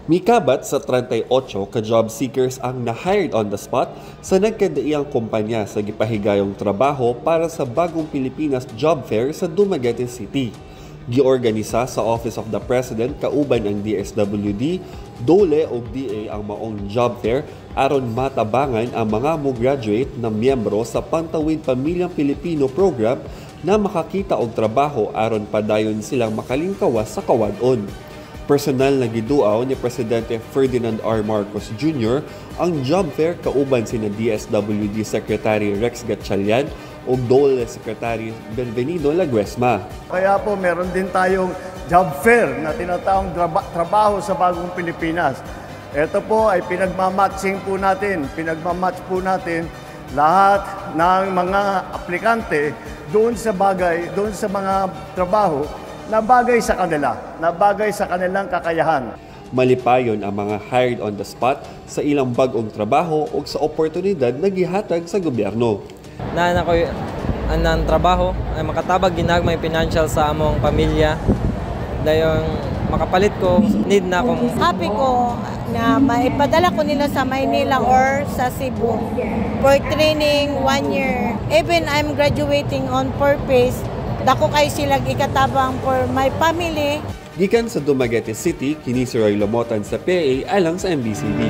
Mikabat sa 38 ka job seekers ang na-hired on the spot sa nagkadaiyang kumpanya sa gipahigayong trabaho para sa Bagong Pilipinas Job Fair sa Dumaguete City. Giorganisa sa Office of the President kauban ang DSWD, DOLE ug DA ang maong job fair aron matabangan ang mga mo-graduate na miyembro sa Pantawid Pamilyang Pilipino program na makakita og trabaho aron padayon silang makalingkawas sa kawad-on. Personal na giduaw ni Presidente Ferdinand R. Marcos Jr. ang job fair kauban sina DSWD Secretary Rex Gatchalian o DOLE Secretary Benvenido Laguesma. Kaya po meron din tayong job fair na tinatawag trabaho sa Bagong Pilipinas. Ito po ay pinagmamatching po natin, pinagmamatch po natin lahat ng mga aplikante doon sa mga trabaho na bagay sa kanila, na bagay sa kanilang kakayahan. Malipayon ang mga hired on the spot sa ilang bagong trabaho o sa oportunidad na gihatag sa gobyerno. Naan ako ang trabaho ay makatabag ginagmay financial sa among pamilya. Dayon makapalit ko, need na akong... Happy ko na maipadala ko nila sa Maynila or sa Cebu for training 1 year. Even I'm graduating on purpose, dako kay sila ikatabang for my family. Gikan sa Dumaguete City, kini si Roy Lomotan sa PA alang sa MBCB.